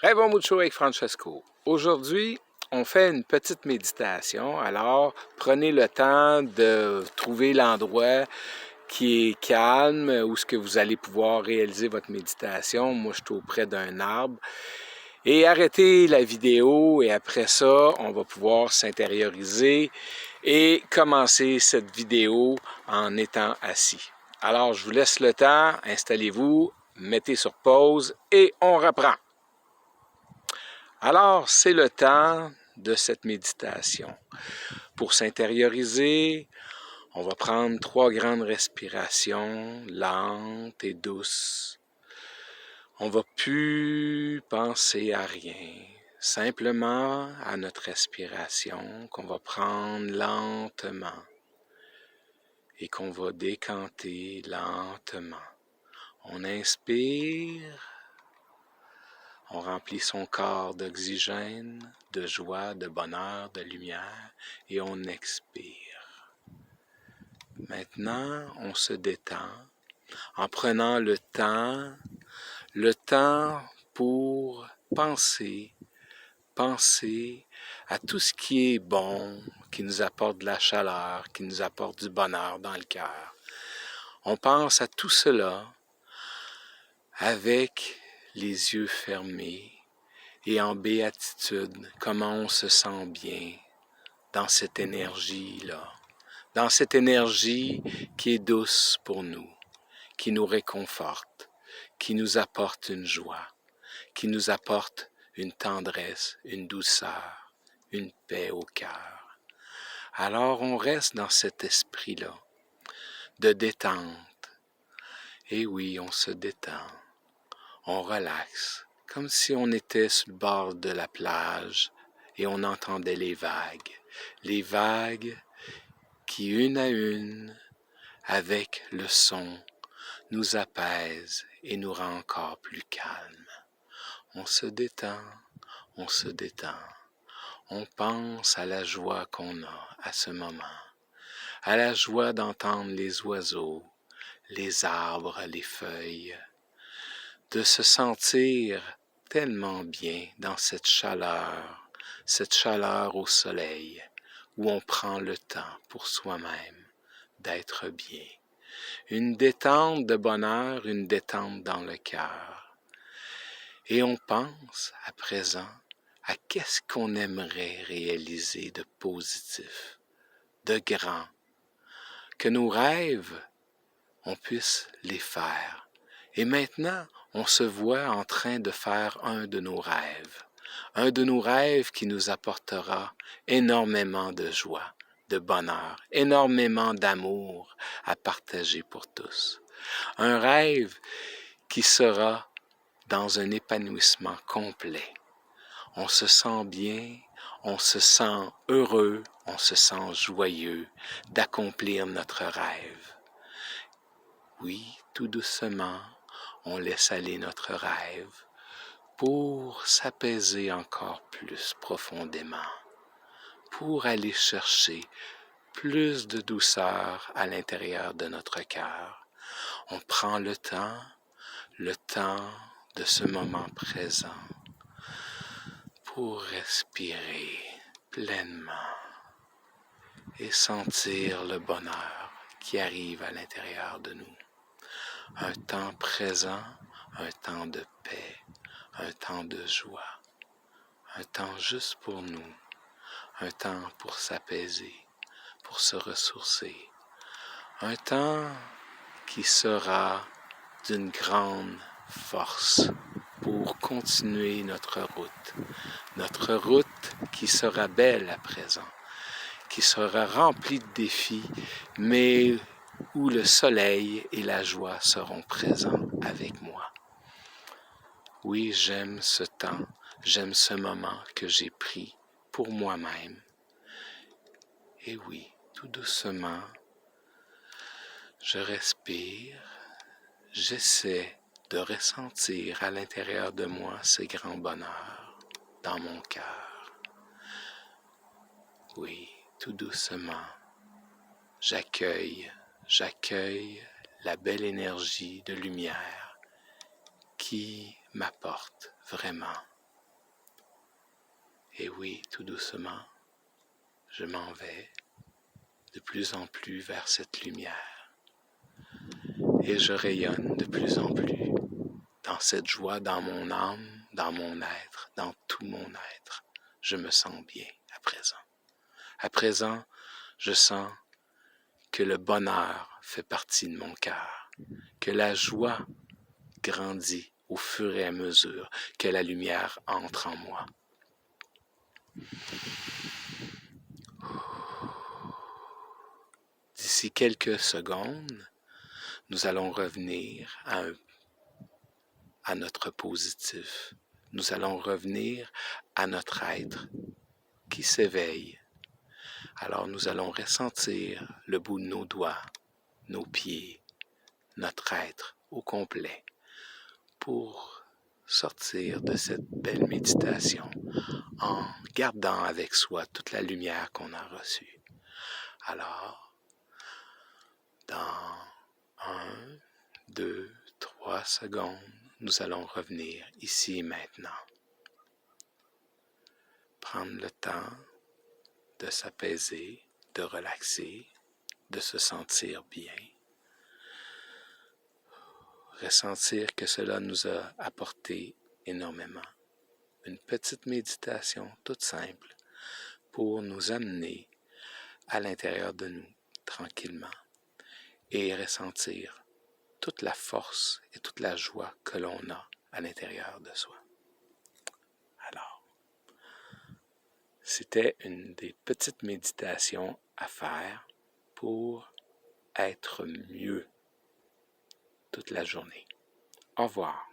Hey, bon mucho avec Francesco. Aujourd'hui, on fait une petite méditation. Alors, prenez le temps de trouver l'endroit qui est calme, où ce que vous allez pouvoir réaliser votre méditation. Moi, je suis auprès d'un arbre. Et arrêtez la vidéo et après ça, on va pouvoir s'intérioriser et commencer cette vidéo en étant assis. Alors, je vous laisse le temps, installez-vous, mettez sur pause et on reprend. Alors, c'est le temps de cette méditation. Pour s'intérioriser, on va prendre 3 grandes respirations, lentes et douces. On va plus penser à rien, simplement à notre respiration qu'on va prendre lentement et qu'on va décanter lentement. On inspire. On remplit son corps d'oxygène, de joie, de bonheur, de lumière et on expire. Maintenant, on se détend en prenant le temps pour penser à tout ce qui est bon, qui nous apporte de la chaleur, qui nous apporte du bonheur dans le cœur. On pense à tout cela avec les yeux fermés et en béatitude, comment on se sent bien dans cette énergie-là, dans cette énergie qui est douce pour nous, qui nous réconforte, qui nous apporte une joie, qui nous apporte une tendresse, une douceur, une paix au cœur. Alors on reste dans cet esprit-là de détente. Et oui, on se détend, on relaxe, comme si on était sur le bord de la plage et on entendait les vagues qui, une à une, avec le son, nous apaisent et nous rend encore plus calmes. On se détend, on pense à la joie qu'on a à ce moment, à la joie d'entendre les oiseaux, les arbres, les feuilles, de se sentir tellement bien dans cette chaleur au soleil, où on prend le temps pour soi-même d'être bien. Une détente de bonheur, une détente dans le cœur. Et on pense à présent à qu'est-ce qu'on aimerait réaliser de positif, de grand, que nos rêves, on puisse les faire. Et maintenant, on se voit en train de faire un de nos rêves qui nous apportera énormément de joie, de bonheur, énormément d'amour à partager pour tous. Un rêve qui sera dans un épanouissement complet. On se sent bien, on se sent heureux, on se sent joyeux d'accomplir notre rêve. Oui, tout doucement, on laisse aller notre rêve pour s'apaiser encore plus profondément, pour aller chercher plus de douceur à l'intérieur de notre cœur. On prend le temps de ce moment présent pour respirer pleinement et sentir le bonheur qui arrive à l'intérieur de nous. Un temps présent, un temps de paix, un temps de joie, un temps juste pour nous, un temps pour s'apaiser, pour se ressourcer, un temps qui sera d'une grande force pour continuer notre route qui sera belle à présent, qui sera remplie de défis, mais où le soleil et la joie seront présents avec moi. Oui, j'aime ce temps, j'aime ce moment que j'ai pris pour moi-même. Et oui, tout doucement, je respire, j'essaie de ressentir à l'intérieur de moi ce grand bonheur dans mon cœur. Oui, tout doucement, j'accueille la belle énergie de lumière qui m'apporte vraiment Et oui, tout doucement, je m'en vais de plus en plus vers cette lumière. Et je rayonne de plus en plus dans cette joie, dans mon âme, dans mon être, dans tout mon être. Je me sens bien à présent. À présent, je sens que le bonheur fait partie de mon cœur, que la joie grandit au fur et à mesure que la lumière entre en moi. D'ici quelques secondes, nous allons revenir à notre positif. Nous allons revenir à notre être qui s'éveille. Alors nous allons ressentir le bout de nos doigts, nos pieds, notre être au complet pour sortir de cette belle méditation en gardant avec soi toute la lumière qu'on a reçue. Alors, dans 1, 2, 3 secondes, nous allons revenir ici et maintenant. Prendre le temps de s'apaiser, de relaxer, de se sentir bien. Ressentir que cela nous a apporté énormément. Une petite méditation toute simple pour nous amener à l'intérieur de nous, tranquillement, et ressentir toute la force et toute la joie que l'on a à l'intérieur de soi. Alors, c'était une des petites méditations à faire pour être mieux toute la journée. Au revoir.